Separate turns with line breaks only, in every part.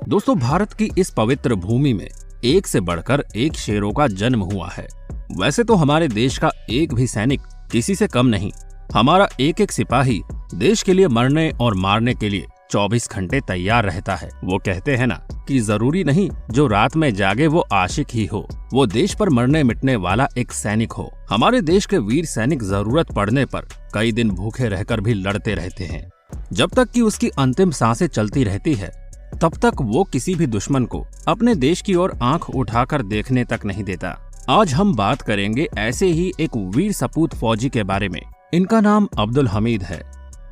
दोस्तों, भारत की इस पवित्र भूमि में एक से बढ़कर एक शेरों का जन्म हुआ है। वैसे तो हमारे देश का एक भी सैनिक किसी से कम नहीं। हमारा एक एक सिपाही देश के लिए मरने और मारने के लिए 24 घंटे तैयार रहता है। वो कहते हैं ना कि जरूरी नहीं जो रात में जागे वो आशिक ही हो, वो देश पर मरने मिटने वाला एक सैनिक हो। हमारे देश के वीर सैनिक जरूरत पड़ने पर कई दिन भूखे रहकर भी लड़ते रहते हैं। जब तक कि उसकी अंतिम सांसें चलती रहती है तब तक वो किसी भी दुश्मन को अपने देश की ओर आंख उठाकर देखने तक नहीं देता। आज हम बात करेंगे ऐसे ही एक वीर सपूत फौजी के बारे में। इनका नाम अब्दुल हमीद है,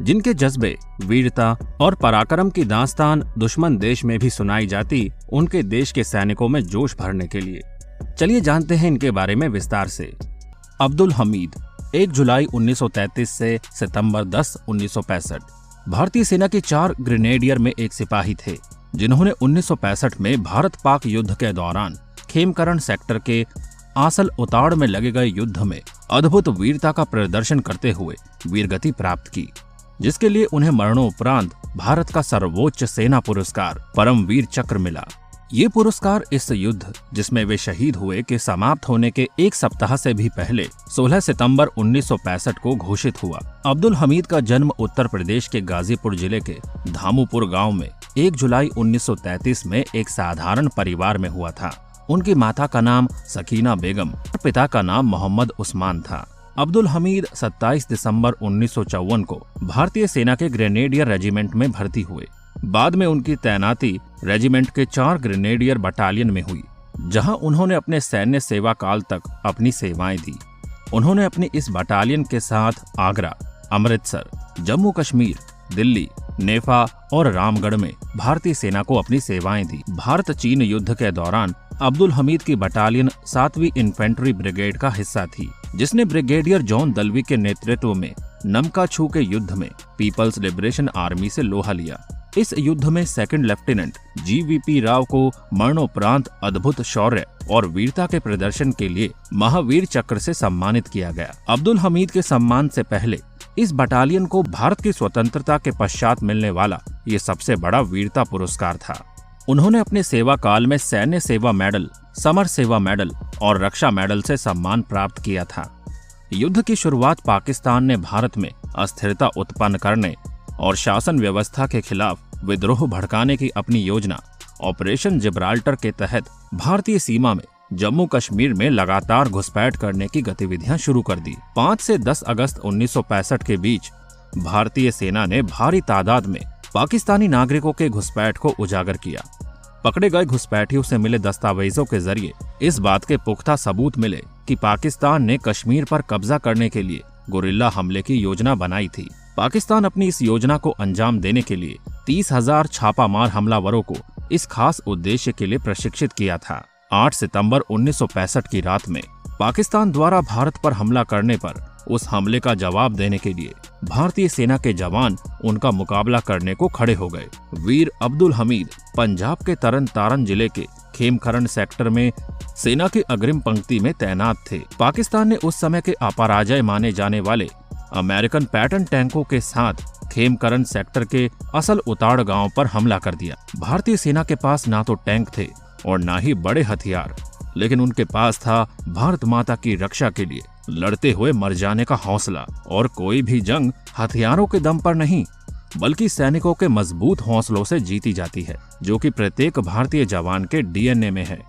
जिनके जज्बे, वीरता और पराक्रम की दास्तान दुश्मन देश में भी सुनाई जाती उनके देश के सैनिकों में जोश भरने के लिए। चलिए जानते हैं इनके बारे में विस्तार से। अब्दुल हमीद 1 जुलाई 1933 से सितंबर 10, 1965 भारतीय सेना के 4 ग्रेनेडियर में एक सिपाही थे, जिन्होंने 1965 में भारत पाक युद्ध के दौरान खेमकरण सेक्टर के आसल उताड़ में लगे गए युद्ध में अद्भुत वीरता का प्रदर्शन करते हुए वीरगति प्राप्त की, जिसके लिए उन्हें मरणोपरांत भारत का सर्वोच्च सेना पुरस्कार परमवीर चक्र मिला। ये पुरस्कार इस युद्ध जिसमें वे शहीद हुए के समाप्त होने के एक सप्ताह से भी पहले 16 सितंबर 1965 को घोषित हुआ। अब्दुल हमीद का जन्म उत्तर प्रदेश के गाजीपुर जिले के धामुपुर गांव में 1 जुलाई 1933 में एक साधारण परिवार में हुआ था। उनकी माता का नाम सकीना बेगम और पिता का नाम मोहम्मद उस्मान था। अब्दुल हमीद 27 दिसंबर 1954 को भारतीय सेना के ग्रेनेडियर रेजिमेंट में भर्ती हुए। बाद में उनकी तैनाती रेजिमेंट के 4 ग्रेनेडियर बटालियन में हुई, जहां उन्होंने अपने सैन्य सेवा काल तक अपनी सेवाएं दी। उन्होंने अपनी इस बटालियन के साथ आगरा, अमृतसर, जम्मू कश्मीर, दिल्ली, नेफा और रामगढ़ में भारतीय सेना को अपनी सेवाएं दी। भारत चीन युद्ध के दौरान अब्दुल हमीद की बटालियन 7वीं इन्फेंट्री ब्रिगेड का हिस्सा थी, जिसने ब्रिगेडियर जॉन दलवी के नेतृत्व में नमकाछू के युद्ध में पीपल्स लिबरेशन आर्मी से लोहा लिया। इस युद्ध में 2nd लेफ्टिनेंट GVP राव को मरणोपरांत अद्भुत शौर्य और वीरता के प्रदर्शन के लिए महावीर चक्र से सम्मानित किया गया। अब्दुल हमीद के सम्मान से पहले इस बटालियन को भारत की स्वतंत्रता के पश्चात मिलने वाला ये सबसे बड़ा वीरता पुरस्कार था। उन्होंने अपने सेवा काल में सैन्य सेवा मेडल, समर सेवा मेडल और रक्षा मेडल से सम्मान प्राप्त किया था। युद्ध की शुरुआत पाकिस्तान ने भारत में अस्थिरता उत्पन्न करने और शासन व्यवस्था के खिलाफ विद्रोह भड़काने की अपनी योजना ऑपरेशन जिब्राल्टर के तहत भारतीय सीमा में जम्मू कश्मीर में लगातार घुसपैठ करने की गतिविधियां शुरू कर दी। 5 से 10 अगस्त 1965 के बीच भारतीय सेना ने भारी तादाद में पाकिस्तानी नागरिकों के घुसपैठ को उजागर किया। पकड़े गए घुसपैठियों से मिले दस्तावेजों के जरिए इस बात के पुख्ता सबूत मिले कि पाकिस्तान ने कश्मीर पर कब्जा करने के लिए गुरिल्ला हमले की योजना बनाई थी। पाकिस्तान अपनी इस योजना को अंजाम देने के लिए 30,000 छापामार हमलावरों को इस खास उद्देश्य के लिए प्रशिक्षित किया था। 8 सितंबर 1965 की रात में पाकिस्तान द्वारा भारत पर हमला करने पर उस हमले का जवाब देने के लिए भारतीय सेना के जवान उनका मुकाबला करने को खड़े हो गए। वीर अब्दुल हमीद पंजाब के तरन तारन जिले के खेमकरण सेक्टर में सेना की अग्रिम पंक्ति में तैनात थे। पाकिस्तान ने उस समय के अपराजय माने जाने वाले अमेरिकन पैटर्न टैंकों के साथ खेमकरण सेक्टर के असल उताड़ गांव पर हमला कर दिया। भारतीय सेना के पास ना तो टैंक थे और ना ही बड़े हथियार, लेकिन उनके पास था भारत माता की रक्षा के लिए लड़ते हुए मर जाने का हौसला। और कोई भी जंग हथियारों के दम पर नहीं, बल्कि सैनिकों के मजबूत हौसलों से जीती जाती है, जो कि प्रत्येक भारतीय जवान के DNA में है।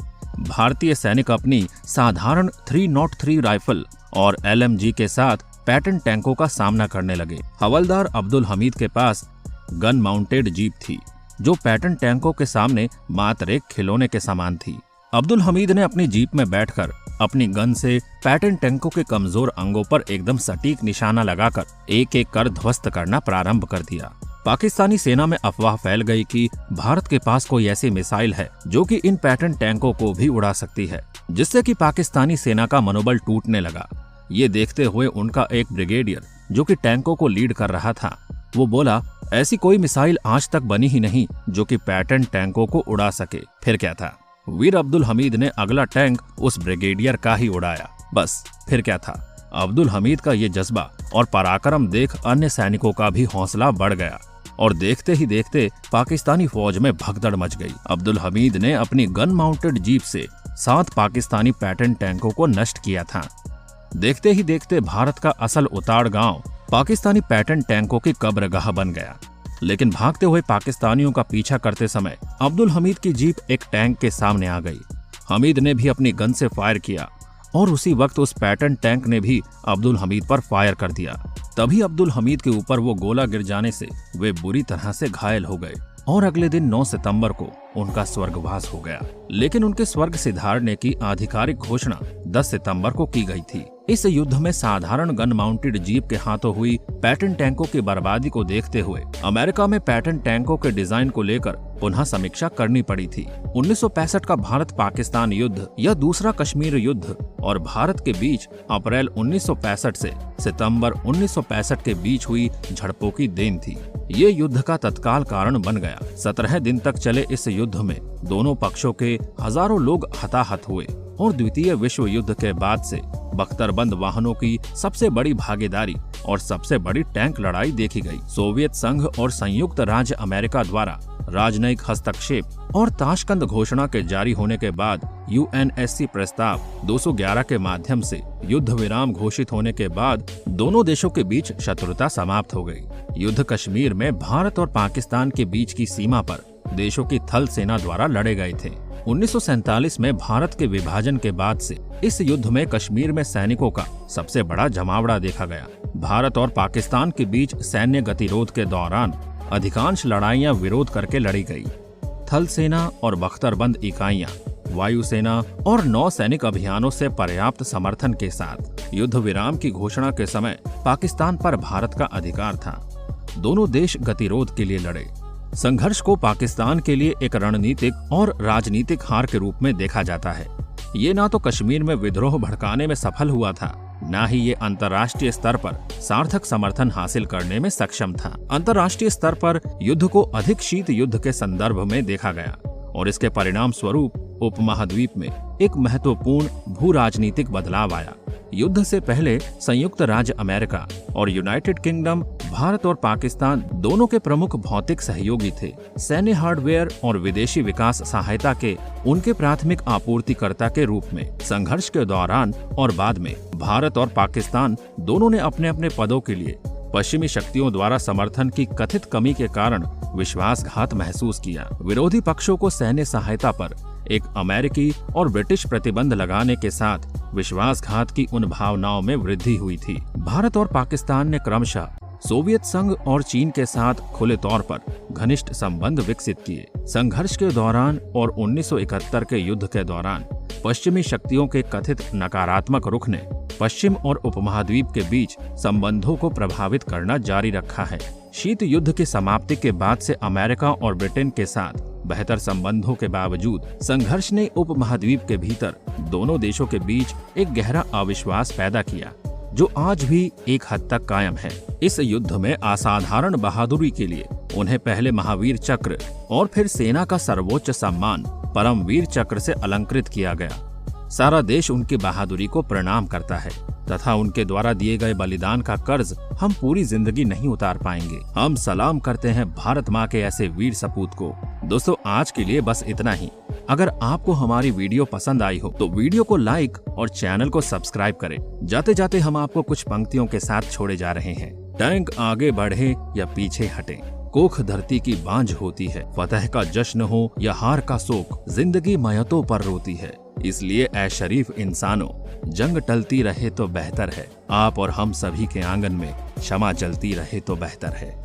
भारतीय सैनिक अपनी साधारण 303 राइफल और LMG के साथ पैटर्न टैंकों का सामना करने लगे। हवलदार अब्दुल हमीद के पास गन माउंटेड जीप थी, जो पैटर्न टैंकों के सामने मात्र एक खिलौने के समान थी। अब्दुल हमीद ने अपनी जीप में बैठकर अपनी गन से पैटर्न टैंकों के कमजोर अंगों पर एकदम सटीक निशाना लगाकर एक एक कर ध्वस्त करना प्रारंभ कर दिया। पाकिस्तानी सेना में अफवाह फैल गई कि भारत के पास कोई ऐसी मिसाइल है जो कि इन पैटर्न टैंकों को भी उड़ा सकती है, जिससे कि पाकिस्तानी सेना का मनोबल टूटने लगा। ये देखते हुए उनका एक ब्रिगेडियर, जो कि टैंकों को लीड कर रहा था, वो बोला, ऐसी कोई मिसाइल आज तक बनी ही नहीं जो कि पैटर्न टैंकों को उड़ा सके। फिर क्या था, वीर अब्दुल हमीद ने अगला टैंक उस ब्रिगेडियर का ही उड़ाया। बस फिर क्या था, अब्दुल हमीद का ये जज्बा और पराक्रम देख अन्य सैनिकों का भी हौसला बढ़ गया और देखते ही देखते पाकिस्तानी फौज में भगदड़ मच गई। अब्दुल हमीद ने अपनी गन माउंटेड जीप से 7 पाकिस्तानी पैटर्न टैंकों को नष्ट किया था। देखते ही देखते भारत का असल उताड़ गांव पाकिस्तानी पैटर्न टैंकों की कब्रगाह बन गया। लेकिन भागते हुए पाकिस्तानियों का पीछा करते समय अब्दुल हमीद की जीप एक टैंक के सामने आ गई। हमीद ने भी अपनी गन से फायर किया और उसी वक्त उस पैटर्न टैंक ने भी अब्दुल हमीद पर फायर कर दिया। तभी अब्दुल हमीद के ऊपर वो गोला गिर जाने से वे बुरी तरह से घायल हो गए और अगले दिन 9 सितंबर को उनका स्वर्गवास हो गया। लेकिन उनके स्वर्ग सिधारने की आधिकारिक घोषणा 10 सितंबर को की गई थी। इस युद्ध में साधारण गन माउंटेड जीप के हाथों हुई पैटर्न टैंकों की बर्बादी को देखते हुए अमेरिका में पैटर्न टैंकों के डिजाइन को लेकर पुनः समीक्षा करनी पड़ी थी। 1965 का भारत पाकिस्तान युद्ध या दूसरा कश्मीर युद्ध और भारत के बीच अप्रैल 1965 से सितंबर 1965 के बीच हुई झड़पों की देन थी। ये युद्ध का तत्काल कारण बन गया। 17 दिन तक चले इस युद्ध में दोनों पक्षों के हजारों लोग हताहत हुए और द्वितीय विश्व युद्ध के बाद से बख्तरबंद वाहनों की सबसे बड़ी भागीदारी और सबसे बड़ी टैंक लड़ाई देखी गई। सोवियत संघ और संयुक्त राज्य अमेरिका द्वारा राजनयिक हस्तक्षेप और ताशकंद घोषणा के जारी होने के बाद यूएनएससी प्रस्ताव 211 के माध्यम से युद्ध विराम घोषित होने के बाद दोनों देशों के बीच शत्रुता समाप्त हो गई। युद्ध कश्मीर में भारत और पाकिस्तान के बीच की सीमा पर देशों की थल सेना द्वारा लड़े गए थे। 1947 में भारत के विभाजन के बाद से इस युद्ध में कश्मीर में सैनिकों का सबसे बड़ा जमावड़ा देखा गया। भारत और पाकिस्तान के बीच सैन्य गतिरोध के दौरान अधिकांश लड़ाइयां विरोध करके लड़ी गई। थल सेना और बख्तरबंद इकाइयां वायुसेना और नौसैनिक अभियानों से पर्याप्त समर्थन के साथ युद्ध विराम की घोषणा के समय पाकिस्तान पर भारत का अधिकार था। दोनों देश गतिरोध के लिए लड़े। संघर्ष को पाकिस्तान के लिए एक रणनीतिक और राजनीतिक हार के रूप में देखा जाता है। ये ना तो कश्मीर में विद्रोह भड़काने में सफल हुआ था, न ही ये अंतर्राष्ट्रीय स्तर पर सार्थक समर्थन हासिल करने में सक्षम था। अंतर्राष्ट्रीय स्तर पर युद्ध को अधिक शीत युद्ध के संदर्भ में देखा गया और इसके परिणाम स्वरूप उपमहाद्वीप में एक महत्वपूर्ण भू राजनीतिक बदलाव आया। युद्ध से पहले संयुक्त राज्य अमेरिका और यूनाइटेड किंगडम भारत और पाकिस्तान दोनों के प्रमुख भौतिक सहयोगी थे। सैन्य हार्डवेयर और विदेशी विकास सहायता के उनके प्राथमिक आपूर्तिकर्ता के रूप में संघर्ष के दौरान और बाद में भारत और पाकिस्तान दोनों ने अपने अपने पदों के लिए पश्चिमी शक्तियों द्वारा समर्थन की कथित कमी के कारण विश्वासघात महसूस किया। विरोधी पक्षों को सैन्य सहायता पर एक अमेरिकी और ब्रिटिश प्रतिबंध लगाने के साथ विश्वासघात की उन भावनाओं में वृद्धि हुई थी। भारत और पाकिस्तान ने क्रमशः सोवियत संघ और चीन के साथ खुले तौर पर घनिष्ठ संबंध विकसित किए। संघर्ष के दौरान और 1971 के युद्ध के दौरान पश्चिमी शक्तियों के कथित नकारात्मक रुख ने पश्चिम और उपमहाद्वीप के बीच संबंधों को प्रभावित करना जारी रखा है। शीत युद्ध की समाप्ति के बाद से अमेरिका और ब्रिटेन के साथ बेहतर संबंधों के बावजूद संघर्ष ने उपमहाद्वीप के भीतर दोनों देशों के बीच एक गहरा अविश्वास पैदा किया, जो आज भी एक हद तक कायम है। इस युद्ध में असाधारण बहादुरी के लिए उन्हें पहले महावीर चक्र और फिर सेना का सर्वोच्च सम्मान परमवीर चक्र से अलंकृत किया गया। सारा देश उनकी बहादुरी को प्रणाम करता है तथा उनके द्वारा दिए गए बलिदान का कर्ज हम पूरी जिंदगी नहीं उतार पाएंगे। हम सलाम करते हैं भारत माँ के ऐसे वीर सपूत को। दोस्तों, आज के लिए बस इतना ही। अगर आपको हमारी वीडियो पसंद आई हो तो वीडियो को लाइक और चैनल को सब्सक्राइब करें। जाते जाते हम आपको कुछ पंक्तियों के साथ छोड़े जा रहे हैं। टैंक आगे बढ़े या पीछे हटे, कोख धरती की बांझ होती है। फतह का जश्न हो या हार का शोक, जिंदगी मयतों पर रोती है। इसलिए ऐ शरीफ इंसानों, जंग टलती रहे तो बेहतर है। आप और हम सभी के आंगन में क्षमा चलती रहे तो बेहतर है।